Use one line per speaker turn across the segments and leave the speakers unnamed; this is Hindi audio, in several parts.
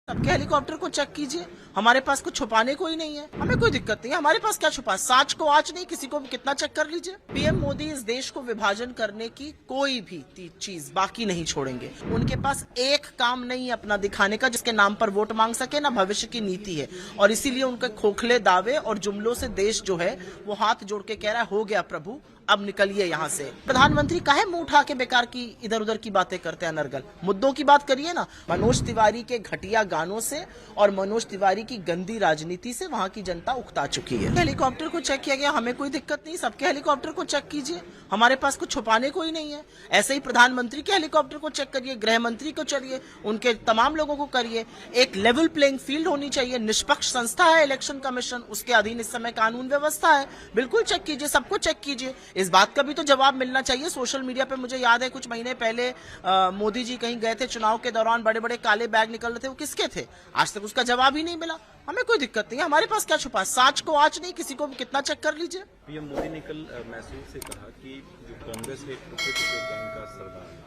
सबके हेलीकॉप्टर को चेक कीजिए, हमारे पास कुछ छुपाने को ही नहीं है, हमें कोई दिक्कत नहीं है, हमारे पास क्या छुपा, साच को आज नहीं, किसी को कितना चेक कर लीजिए। पीएम मोदी इस देश को विभाजन करने की कोई भी चीज बाकी नहीं छोड़ेंगे। उनके पास एक काम नहीं है अपना दिखाने का जिसके नाम पर वोट मांग सके, ना भविष्य की नीति है, और इसीलिए उनके खोखले दावे और जुमलों से देश जो है वो हाथ जोड़ के कह रहा है, हो गया प्रभु अब निकलिए यहाँ से। प्रधानमंत्री काहे मुंह उठा के बेकार की इधर उधर की बातें करते हैं अनर्गल, मुद्दों की बात करिए ना। मनोज तिवारी के घटिया गानों से और मनोज तिवारी की गंदी राजनीति से वहाँ की जनता उकता चुकी है। हेलीकॉप्टर को चेक किया गया, हमें कोई दिक्कत नहीं, सबके हेलीकॉप्टर को चेक कीजिए, हमारे पास कुछ छुपाने को ही नहीं है। ऐसे ही प्रधानमंत्री के हेलीकॉप्टर को चेक करिए, गृह मंत्री को चलिए, उनके तमाम लोगों को करिए। एक लेवल प्लेइंग फील्ड होनी चाहिए, निष्पक्ष संस्था है इलेक्शन कमीशन, उसके अधीन इस समय कानून व्यवस्था है, बिल्कुल चेक कीजिए, सबको चेक कीजिए। इस बात का भी तो जवाब मिलना चाहिए। सोशल मीडिया पे मुझे याद है कुछ महीने पहले मोदी जी कहीं गए थे चुनाव के दौरान, बड़े बड़े काले बैग निकल रहे थे, वो किसके थे, आज तक उसका जवाब ही नहीं मिला। हमें कोई दिक्कत नहीं है, हमारे पास क्या छुपा, साच को आज नहीं, किसी को कितना चेक कर लीजिए।
पीएम मोदी ने कल मैसूर से कहा कि जो कांग्रेस है टुकड़े टुकड़े गैंग का सरदार है।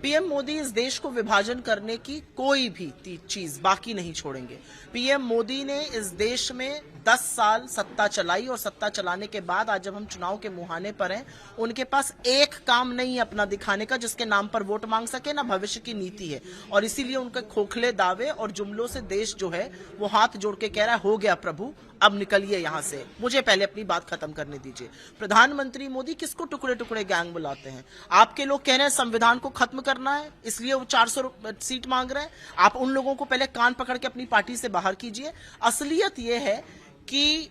पीएम मोदी इस देश को विभाजन करने की कोई भी चीज बाकी नहीं छोड़ेंगे। पीएम मोदी ने इस देश में 10 साल सत्ता चलाई और सत्ता चलाने के बाद आज जब हम चुनाव के मुहाने पर हैं, उनके पास एक काम नहीं है अपना दिखाने का जिसके नाम पर वोट मांग सके, ना भविष्य की नीति है, और इसीलिए उनके खोखले दावे और जुमलों से देश जो है वो हाथ जोड़ के कह रहा है, हो गया प्रभु अब निकलिए यहाँ से। मुझे पहले अपनी बात खत्म करने दीजिए। प्रधानमंत्री मोदी किसको टुकड़े टुकड़े गैंग बुलाते हैं? आपके लोग कह रहे हैं संविधान को खत्म करना है, इसलिए वो 400 सीट मांग रहे हैं। आप उन लोगों को पहले कान पकड़ के अपनी पार्टी से बाहर कीजिए। असलियत ये है कि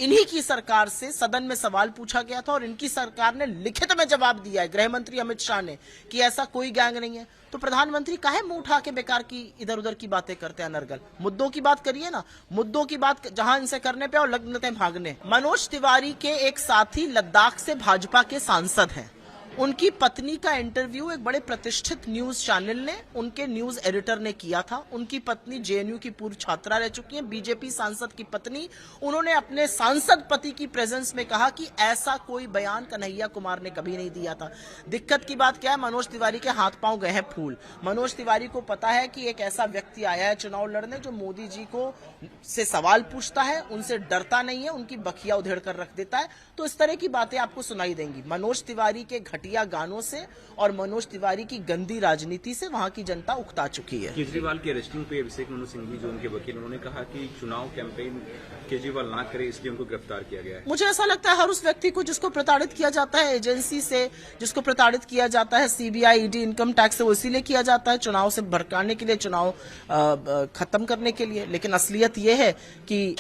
इन्हीं की सरकार से सदन में सवाल पूछा गया था और इनकी सरकार ने लिखित में जवाब दिया है, गृह मंत्री अमित शाह ने, कि ऐसा कोई गैंग नहीं है। तो प्रधानमंत्री काहे मुंह उठा के बेकार की इधर उधर की बातें करते हैं अनर्गल, मुद्दों की बात करिए ना। मुद्दों की बात जहां इनसे करने पे और लगते भागने। मनोज तिवारी के एक साथी लद्दाख से भाजपा के सांसद हैं, उनकी पत्नी का इंटरव्यू एक बड़े प्रतिष्ठित न्यूज चैनल ने, उनके न्यूज एडिटर ने किया था। उनकी पत्नी जेएनयू की पूर्व छात्रा रह चुकी हैं, बीजेपी सांसद की पत्नी। उन्होंने अपने सांसद पति की प्रेजेंस में कहा कि ऐसा कोई बयान कन्हैया कुमार ने कभी नहीं दिया था। दिक्कत की बात क्या है, मनोज तिवारी के हाथ पांव गए हैं फूल। मनोज तिवारी को पता है कि एक ऐसा व्यक्ति आया है चुनाव लड़ने जो मोदी जी को से सवाल पूछता है, उनसे डरता नहीं है, उनकी बखिया उधेड़ कर रख देता है। तो इस तरह की बातें आपको सुनाई देंगी। मनोज तिवारी के घटिया गानों से और मनोज तिवारी की गंदी राजनीति से वहां की जनता उकता चुकी है।
केजरीवाल के अरेस्टिंग पे अभिषेक मनु सिंघवी जो उनके वकील, उन्होंने कहा कि चुनाव कैंपेन केजरीवाल ना करे इसलिए उनको गिरफ्तार किया गया है।
मुझे ऐसा लगता है हर उस व्यक्ति को जिसको प्रताड़ित किया जाता है एजेंसी से, जिसको प्रताड़ित किया जाता है सीबीआई, ईडी, इनकम टैक्स से, वो इसीलिए किया जाता है चुनाव से भड़काने के लिए, चुनाव खत्म करने के लिए। लेकिन असलियत ये है कि